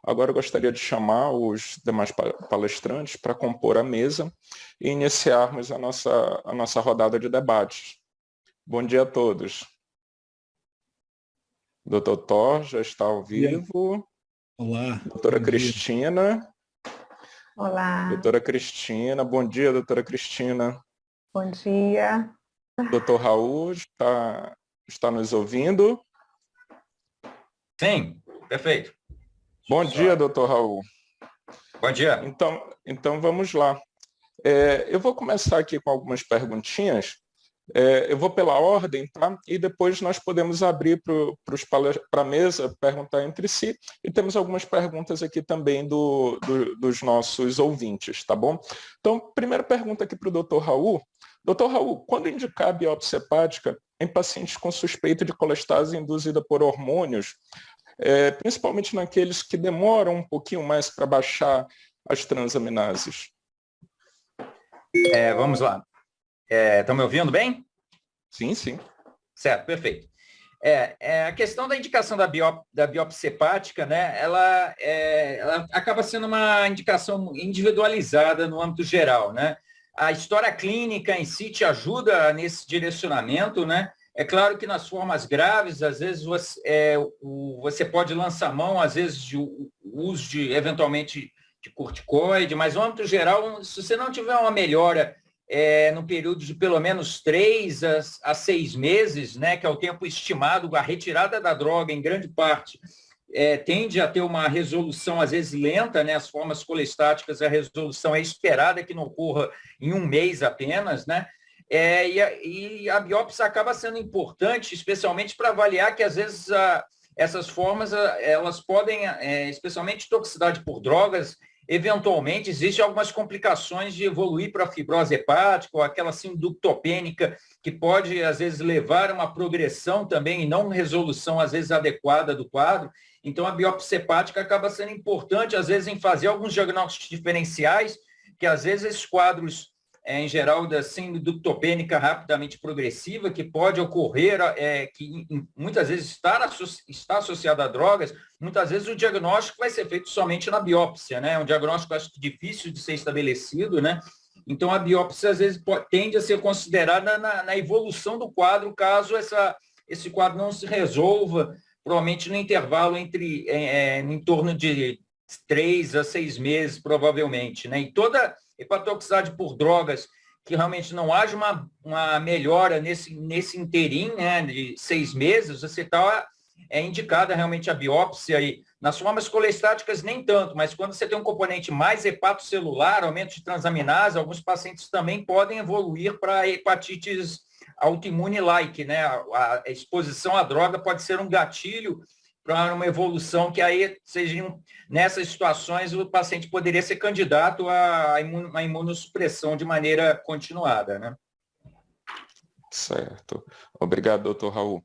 Agora eu gostaria de chamar os demais palestrantes para compor a mesa e iniciarmos a nossa rodada de debates. Bom dia a todos. Doutor Thor já está ao vivo. Olá. Doutora Cristina. Olá. Doutora Cristina. Bom dia, doutora Cristina. Bom dia. Doutor Raul está nos ouvindo? Sim, perfeito. Bom dia, doutor Raul. Bom dia. Então vamos lá. Eu vou começar aqui com algumas perguntinhas. Eu vou pela ordem, tá? E depois nós podemos abrir para a mesa, perguntar entre si. E temos algumas perguntas aqui também dos nossos ouvintes, tá bom? Então, primeira pergunta aqui para o doutor Raul. Doutor Raul, quando indicar a biópsia hepática em pacientes com suspeita de colestase induzida por hormônios, principalmente naqueles que demoram um pouquinho mais para baixar as transaminases? Vamos lá. Estão me ouvindo bem? Sim, sim. Certo, perfeito. A questão da indicação da biópsia hepática, né, ela acaba sendo uma indicação individualizada no âmbito geral, né? A história clínica em si te ajuda nesse direcionamento, né? É claro que nas formas graves, às vezes você pode lançar mão, às vezes, de uso eventualmente, de corticoide, mas no âmbito geral, se você não tiver uma melhora no período de pelo menos 3 a 6 meses, né, que é o tempo estimado, a retirada da droga, em grande parte, tende a ter uma resolução, às vezes, lenta, né? As formas colestáticas, a resolução é esperada que não ocorra em 1 mês apenas, né? E a biópsia acaba sendo importante, especialmente para avaliar que, às vezes, essas formas, elas podem, especialmente toxicidade por drogas, eventualmente, existem algumas complicações de evoluir para a fibrose hepática ou aquela sinductopênica, que pode, às vezes, levar a uma progressão também e não resolução, às vezes, adequada do quadro. Então, a biópsia hepática acaba sendo importante, às vezes, em fazer alguns diagnósticos diferenciais, que, às vezes, esses quadros, em geral, da sinductopênica rapidamente progressiva, que pode ocorrer, que muitas vezes está associado a drogas, muitas vezes o diagnóstico vai ser feito somente na biópsia, né? É um diagnóstico, acho que, difícil de ser estabelecido, né? Então, a biópsia, às vezes, tende a ser considerada na evolução do quadro, caso esse quadro não se resolva, provavelmente no intervalo em torno de 3 a 6 meses, provavelmente, né? E toda hepatotoxicidade por drogas, que realmente não haja uma melhora nesse interim, né, de 6 meses, você está indicada realmente a biópsia. E nas formas colestáticas nem tanto, mas quando você tem um componente mais hepatocelular, aumento de transaminase, alguns pacientes também podem evoluir para hepatites autoimune-like, né? A exposição à droga pode ser um gatilho para uma evolução que aí sejam, nessas situações, o paciente poderia ser candidato a uma imunossupressão de maneira continuada, né? Certo. Obrigado, doutor Raul.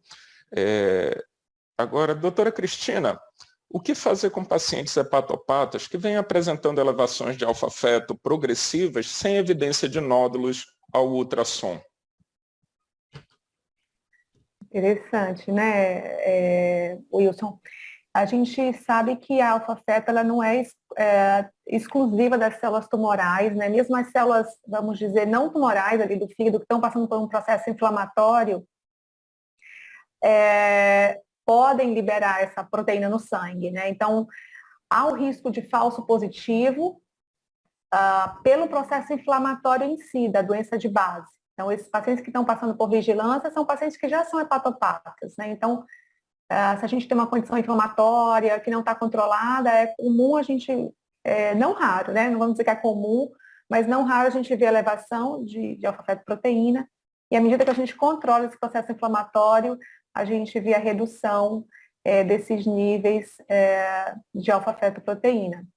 Agora, doutora Cristina, o que fazer com pacientes hepatopatas que vêm apresentando elevações de alfa-feto progressivas sem evidência de nódulos ao ultrassom? Interessante, né, Wilson? A gente sabe que a alfa-feto ela não é exclusiva das células tumorais, né? Mesmo as células, vamos dizer, não tumorais ali do fígado, que estão passando por um processo inflamatório, podem liberar essa proteína no sangue, né? Então, há o risco de falso positivo pelo processo inflamatório em si, da doença de base. Então, esses pacientes que estão passando por vigilância são pacientes que já são hepatopatas, né? Então, se a gente tem uma condição inflamatória que não está controlada, é comum a gente, não raro, né? Não vamos dizer que é comum, mas não raro a gente ver elevação de alfa-fetoproteína, e à medida que a gente controla esse processo inflamatório, a gente vê a redução desses níveis de alfa-fetoproteína.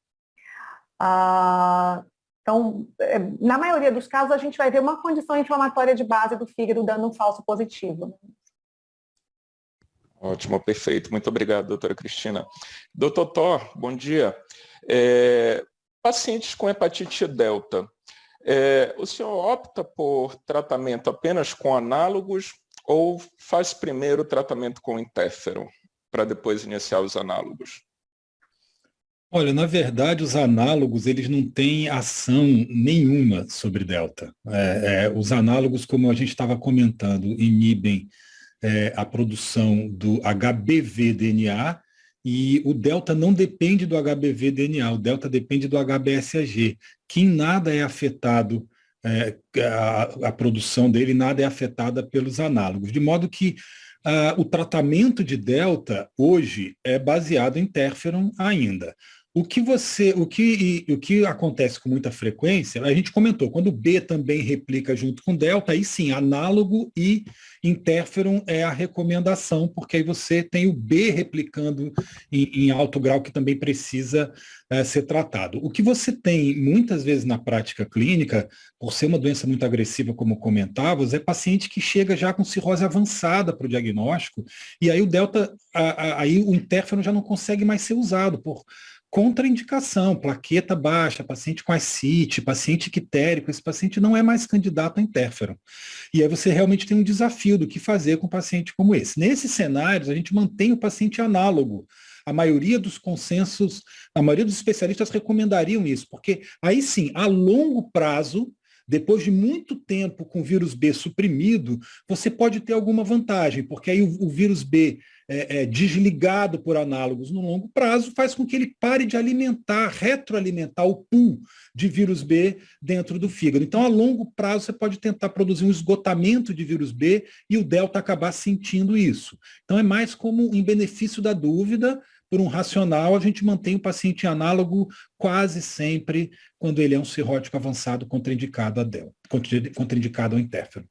Então, na maioria dos casos, a gente vai ver uma condição inflamatória de base do fígado dando um falso positivo. Ótimo, perfeito. Muito obrigado, doutora Cristina. Doutor Thor, bom dia. Pacientes com hepatite delta, o senhor opta por tratamento apenas com análogos ou faz primeiro o tratamento com interferon, para depois iniciar os análogos? Olha, na verdade, os análogos, eles não têm ação nenhuma sobre delta. Os análogos, como a gente estava comentando, inibem a produção do HBV-DNA, e o delta não depende do HBV-DNA, o delta depende do HBsAg, que em nada é afetado, a produção dele, nada é afetada pelos análogos. De modo que o tratamento de delta hoje é baseado em interferon ainda. O que acontece com muita frequência, a gente comentou, quando o B também replica junto com delta, aí sim, análogo e interferon é a recomendação, porque aí você tem o B replicando em alto grau, que também precisa ser tratado. O que você tem muitas vezes na prática clínica, por ser uma doença muito agressiva, como comentávamos, é paciente que chega já com cirrose avançada para o diagnóstico, e aí o delta, aí o interferon já não consegue mais ser usado por contraindicação, plaqueta baixa, paciente com ascite, paciente ictérico, esse paciente não é mais candidato a interferon. E aí você realmente tem um desafio do que fazer com um paciente como esse. Nesses cenários, a gente mantém o paciente análogo. A maioria dos consensos, a maioria dos especialistas recomendariam isso, porque aí sim, a longo prazo, depois de muito tempo com o vírus B suprimido, você pode ter alguma vantagem, porque aí o vírus B desligado por análogos no longo prazo faz com que ele pare de retroalimentar o pool de vírus B dentro do fígado. Então, a longo prazo, você pode tentar produzir um esgotamento de vírus B e o delta acabar sentindo isso. Então, é mais como em benefício da dúvida, por um racional, a gente mantém o paciente análogo quase sempre quando ele é um cirrótico avançado contraindicado a delta, contraindicado ao interferon.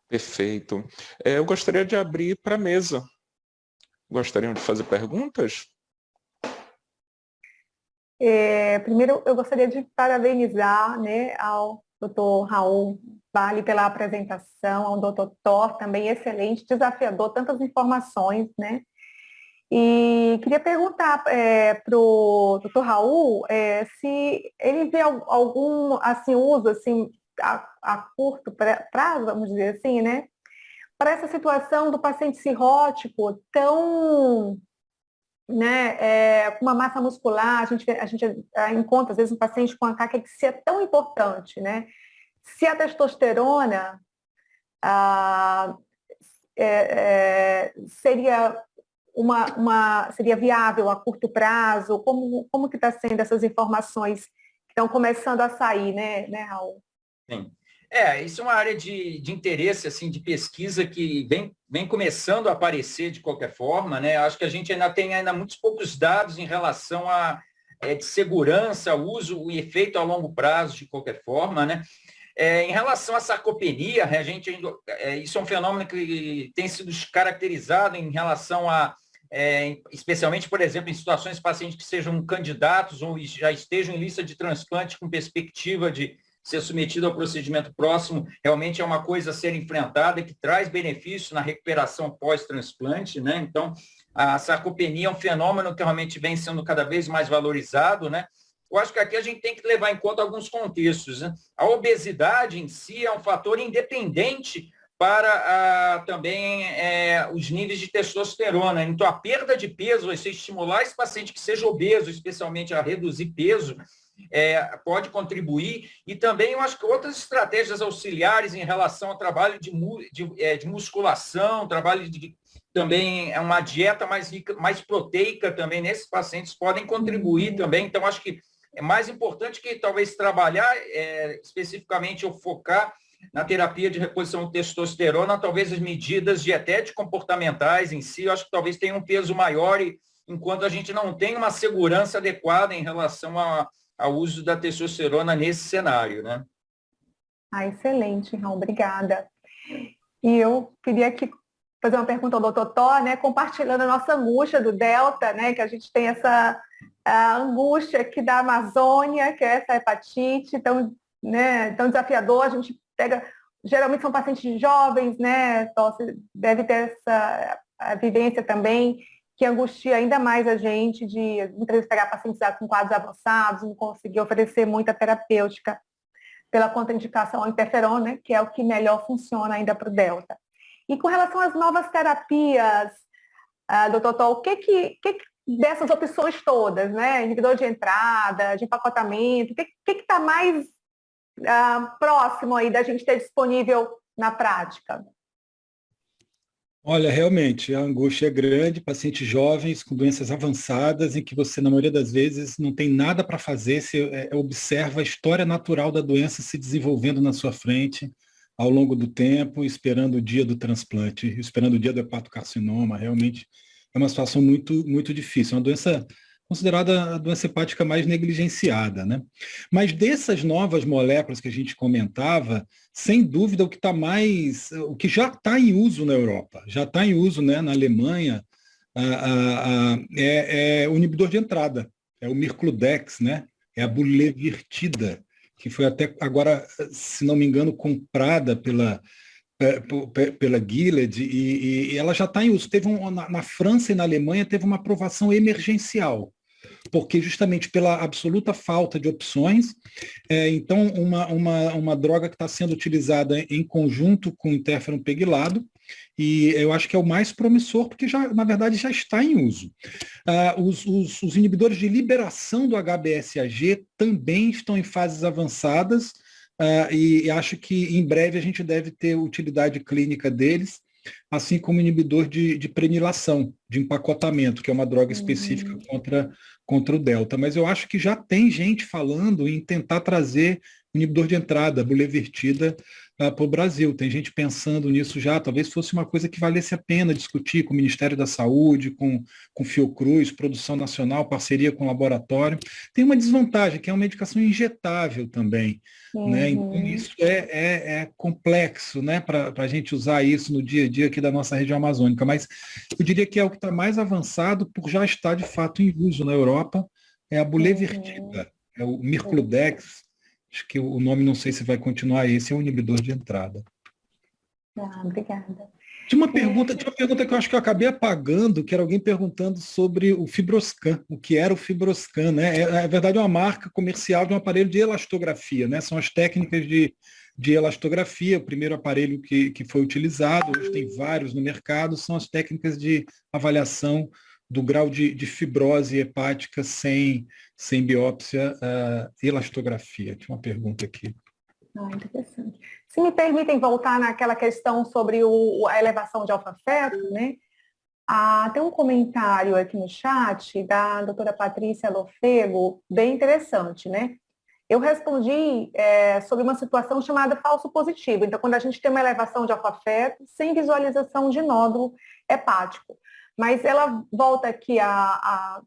Perfeito. Eu gostaria de abrir para a mesa. Gostariam de fazer perguntas? Primeiro, eu gostaria de parabenizar, né, ao Dr. Raul Vale pela apresentação, ao Dr. Thor também, excelente, desafiador, tantas informações, né? E queria perguntar para o Dr. Raul se ele vê algum assim, uso assim, a curto prazo, vamos dizer assim, né? Para essa situação do paciente cirrótico tão, né, com uma massa muscular, a gente encontra às vezes um paciente com a caquexia tão importante, né? Se a testosterona seria seria viável a curto prazo? Como que está sendo essas informações que estão começando a sair, né, Raul? Sim. Isso é uma área de interesse, assim, de pesquisa que vem começando a aparecer de qualquer forma, né? Acho que a gente ainda tem muitos poucos dados em relação a de segurança, uso e efeito a longo prazo de qualquer forma, né? Em relação à sarcopenia, isso é um fenômeno que tem sido caracterizado em relação a, especialmente, por exemplo, em situações de pacientes que sejam candidatos ou já estejam em lista de transplante com perspectiva de ser submetido ao procedimento próximo, realmente é uma coisa a ser enfrentada que traz benefício na recuperação pós-transplante, né? Então, a sarcopenia é um fenômeno que realmente vem sendo cada vez mais valorizado, né? Eu acho que aqui a gente tem que levar em conta alguns contextos, né? A obesidade em si é um fator independente para também os níveis de testosterona. Então, a perda de peso, você estimular esse paciente que seja obeso, especialmente a reduzir peso, pode contribuir. E também eu acho que outras estratégias auxiliares em relação ao trabalho de musculação, trabalho também uma dieta mais rica, mais proteica também nesses pacientes podem contribuir também. Então, acho que é mais importante que talvez trabalhar especificamente ou focar na terapia de reposição de testosterona, talvez as medidas dietético-comportamentais em si, eu acho que talvez tenham um peso maior, enquanto a gente não tem uma segurança adequada em relação ao uso da testosterona nesse cenário, né? Excelente, Raul, obrigada. E eu queria aqui fazer uma pergunta ao Dr. Thor, né, compartilhando a nossa angústia do Delta, né, que a gente tem essa angústia aqui da Amazônia, que é essa hepatite tão, né, tão desafiador. A gente pega, geralmente são pacientes jovens, né, Thor, você deve ter essa vivência também, que angustia ainda mais a gente de muitas vezes pegar pacientes com quadros avançados, não conseguir oferecer muita terapêutica pela contraindicação ao interferon, né, que é o que melhor funciona ainda para o Delta. E com relação às novas terapias, Dr. Thor, o que dessas opções todas, né? Inibidor de entrada, de empacotamento, o que está mais próximo aí da gente ter disponível na prática? Olha, realmente, a angústia é grande, pacientes jovens com doenças avançadas, em que você, na maioria das vezes, não tem nada para fazer, você observa a história natural da doença se desenvolvendo na sua frente ao longo do tempo, esperando o dia do transplante, esperando o dia do hepatocarcinoma. Realmente é uma situação muito, muito difícil. É uma doença considerada a doença hepática mais negligenciada, né? Mas dessas novas moléculas que a gente comentava, sem dúvida o que já está em uso na Europa, já está em uso, né, na Alemanha, é o inibidor de entrada, é o Mircludex, né? É a bulevirtida, que foi até agora, se não me engano, comprada pela Gilead, e ela já está em uso. Na França e na Alemanha teve uma aprovação emergencial, porque justamente pela absoluta falta de opções, então uma droga que está sendo utilizada em conjunto com o interferon pegilado, e eu acho que é o mais promissor, porque na verdade já está em uso. Os inibidores de liberação do HBsAg também estão em fases avançadas, e acho que em breve a gente deve ter utilidade clínica deles, assim como inibidor de prenilação, de empacotamento, que é uma droga específica contra o delta. Mas eu acho que já tem gente falando em tentar trazer o inibidor de entrada, a bulevirtida, para o Brasil. Tem gente pensando nisso já, talvez fosse uma coisa que valesse a pena discutir com o Ministério da Saúde, com Fiocruz, produção nacional, parceria com o laboratório. Tem uma desvantagem, que é uma medicação injetável também, né? Então isso é complexo, né, para a gente usar isso no dia a dia aqui da nossa região amazônica, mas eu diria que é o que está mais avançado por já estar de fato em uso na Europa, é a bulevirtida, é o Mircludex. Acho que o nome, não sei se vai continuar esse, é o inibidor de entrada. Obrigada. Tinha uma pergunta que eu acho que eu acabei apagando, que era alguém perguntando sobre o Fibroscan, o que era o Fibroscan, né? Na verdade, é uma marca comercial de um aparelho de elastografia, né? São as técnicas de elastografia, o primeiro aparelho que foi utilizado, hoje tem vários no mercado, são as técnicas de avaliação do grau de fibrose hepática sem biópsia, elastografia. Tinha uma pergunta aqui. Interessante. Se me permitem voltar naquela questão sobre a elevação de alfa-feto, né? Tem um comentário aqui no chat da doutora Patrícia Lofego, bem interessante, né? Eu respondi sobre uma situação chamada falso positivo. Então, quando a gente tem uma elevação de alfa-feto sem visualização de nódulo hepático. Mas ela volta aqui, a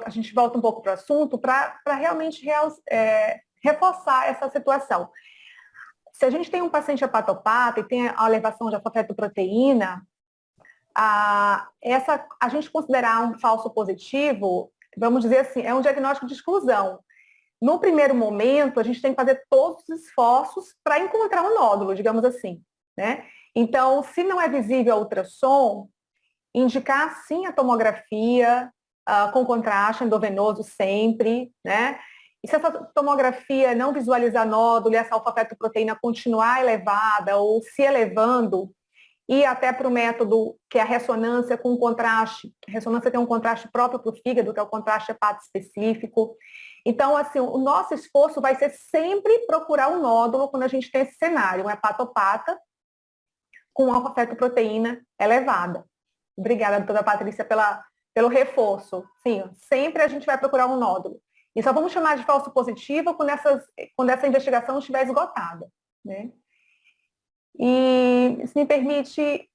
gente volta um pouco para o assunto para realmente reforçar essa situação. Se a gente tem um paciente hepatopata e tem a elevação de alfa-fetoproteína, a gente considerar um falso positivo, vamos dizer assim, é um diagnóstico de exclusão. No primeiro momento, a gente tem que fazer todos os esforços para encontrar um nódulo, digamos assim, né? Então, se não é visível a ultrassom, indicar sim a tomografia com contraste endovenoso sempre, né? E se essa tomografia não visualizar nódulo e essa alfa-fetoproteína continuar elevada ou se elevando, ir até para o método que é a ressonância com contraste. A ressonância tem um contraste próprio para o fígado, que é o contraste hepato-específico. Então, assim, o nosso esforço vai ser sempre procurar um nódulo quando a gente tem esse cenário, um hepatopata com alfa-fetoproteína elevada. Obrigada, doutora Patrícia, pelo reforço. Sim, sempre a gente vai procurar um nódulo. E só vamos chamar de falso positivo quando essa investigação estiver esgotada, né? E, se me permite,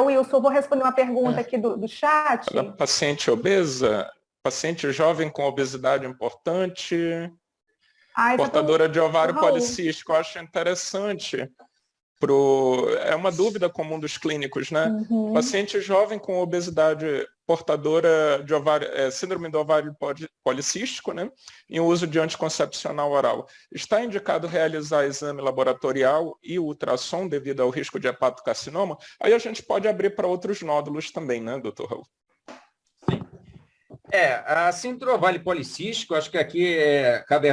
Wilson, eu vou responder uma pergunta aqui do chat. Paciente obesa, paciente jovem com obesidade importante, portadora de ovário policístico, eu acho interessante. É uma dúvida comum dos clínicos, né? Paciente jovem com obesidade portadora de síndrome do ovário policístico, né? Em uso de anticoncepcional oral. Está indicado realizar exame laboratorial e ultrassom devido ao risco de hepatocarcinoma? Aí a gente pode abrir para outros nódulos também, né, doutor Raul? Sim. A síndrome do ovário policístico, acho que aqui cabe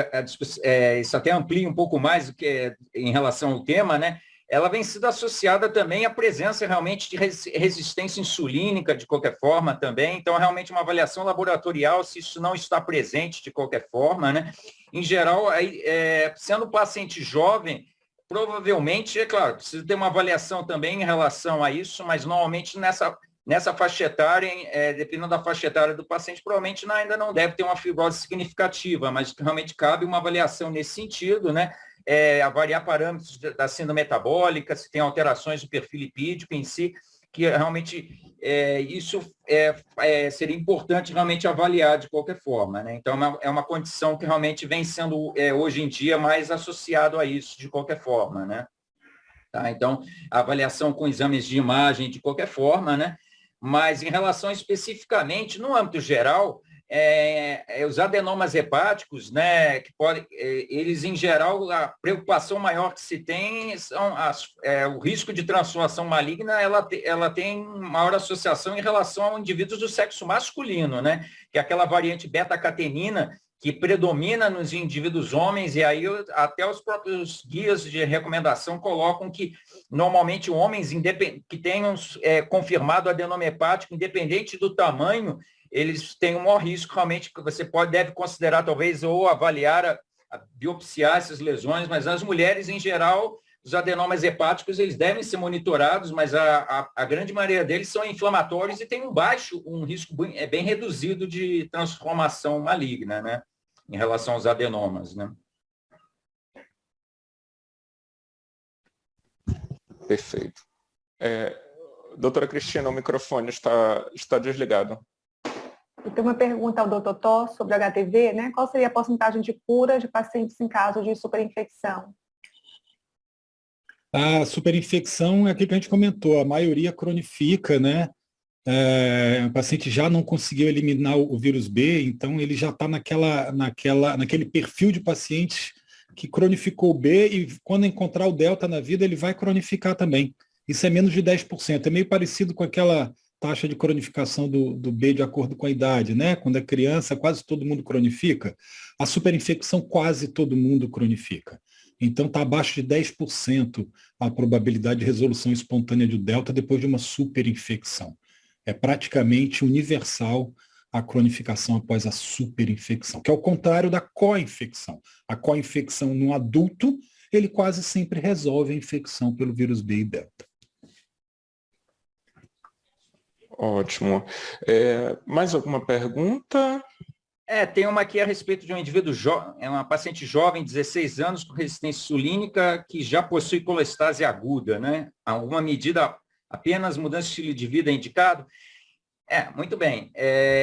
isso até amplia um pouco mais do que em relação ao tema, né? ela vem sendo associada também à presença realmente de resistência insulínica, de qualquer forma, também. Então, realmente, uma avaliação laboratorial, se isso não está presente de qualquer forma, né? Em geral, sendo paciente jovem, provavelmente, é claro, precisa ter uma avaliação também em relação a isso, mas normalmente nessa faixa etária, dependendo da faixa etária do paciente, provavelmente ainda não deve ter uma fibrose significativa, mas realmente cabe uma avaliação nesse sentido, né? Avaliar parâmetros da síndrome metabólica, se tem alterações do perfil lipídico em si, que realmente isso seria importante realmente avaliar de qualquer forma, né? Então, é uma condição que realmente vem sendo, hoje em dia, mais associado a isso, de qualquer forma, né? Tá? Então, a avaliação com exames de imagem, de qualquer forma, né? Mas, em relação especificamente, no âmbito geral, os adenomas hepáticos, né, que eles, em geral, a preocupação maior que se tem são o risco de transformação maligna, ela tem maior associação em relação a indivíduos do sexo masculino, né, que é aquela variante beta-catenina que predomina nos indivíduos homens, e aí até os próprios guias de recomendação colocam que, normalmente, homens que tenham confirmado adenoma hepático, independente do tamanho, eles têm um maior risco, realmente, que você deve considerar, talvez, ou avaliar, biopsiar essas lesões, mas as mulheres, em geral, os adenomas hepáticos, eles devem ser monitorados, mas a grande maioria deles são inflamatórios e tem um risco bem reduzido de transformação maligna, né, em relação aos adenomas, né. Perfeito. Doutora Cristina, o microfone está desligado. Eu tenho uma pergunta ao Dr. Thor sobre HTV, né? Qual seria a porcentagem de cura de pacientes em caso de superinfecção? A superinfecção é aquilo que a gente comentou, a maioria cronifica, né? O paciente já não conseguiu eliminar o vírus B, então ele já está naquele perfil de pacientes que cronificou o B e quando encontrar o delta na vida, ele vai cronificar também. Isso é menos de 10%, é meio parecido com aquela taxa de cronificação do B de acordo com a idade, né? Quando é criança, quase todo mundo cronifica. A superinfecção, quase todo mundo cronifica. Então, está abaixo de 10% a probabilidade de resolução espontânea de delta depois de uma superinfecção. É praticamente universal a cronificação após a superinfecção, que é o contrário da co-infecção. A co-infecção no adulto, ele quase sempre resolve a infecção pelo vírus B e delta. Ótimo. Mais alguma pergunta? Tem uma aqui a respeito de um indivíduo jovem, uma paciente jovem, 16 anos, com resistência insulínica, que já possui colestase aguda, né? Alguma medida, apenas mudança de estilo de vida é indicado? Muito bem.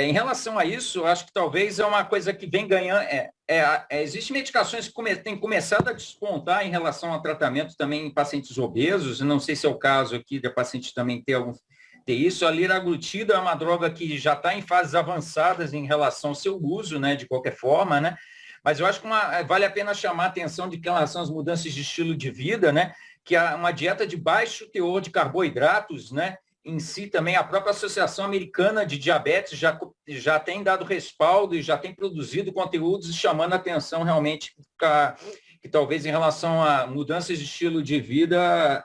Em relação a isso, acho que talvez é uma coisa que vem ganhando. Existem medicações que têm começado a despontar em relação ao tratamento também em pacientes obesos. Não sei se é o caso aqui da paciente também ter isso. A liraglutida é uma droga que já está em fases avançadas em relação ao seu uso, né, de qualquer forma, né? Mas eu acho que vale a pena chamar a atenção de que em relação às mudanças de estilo de vida, né, que uma dieta de baixo teor de carboidratos, né, em si também a própria Associação Americana de Diabetes já tem dado respaldo e já tem produzido conteúdos chamando a atenção realmente que talvez em relação a mudanças de estilo de vida,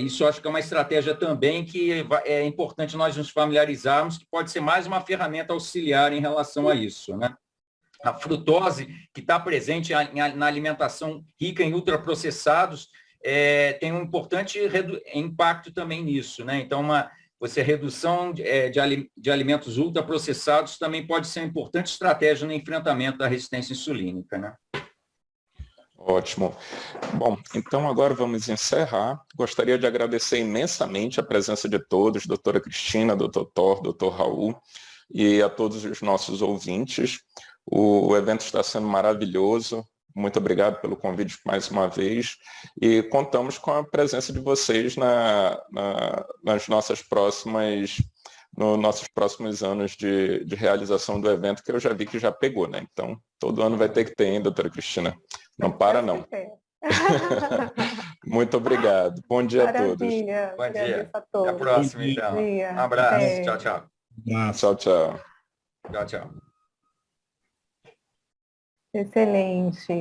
isso eu acho que é uma estratégia também que é importante nós nos familiarizarmos, que pode ser mais uma ferramenta auxiliar em relação a isso, né? A frutose, que está presente na alimentação rica em ultraprocessados, tem um importante impacto também nisso, né? Então, redução de alimentos ultraprocessados também pode ser uma importante estratégia no enfrentamento da resistência insulínica, né? Ótimo. Bom, então agora vamos encerrar. Gostaria de agradecer imensamente a presença de todos, doutora Cristina, doutor Thor, doutor Raul, e a todos os nossos ouvintes. O evento está sendo maravilhoso. Muito obrigado pelo convite mais uma vez. E contamos com a presença de vocês nos nossos próximos anos de realização do evento, que eu já vi que já pegou, né? Então, todo ano vai ter que ter, hein, doutora Cristina? Não para, não. Muito obrigado. Bom dia a todos. Bom dia. Até a próxima, então. Um abraço. Tchau, tchau. Tchau, tchau. Tchau, tchau. Excelente.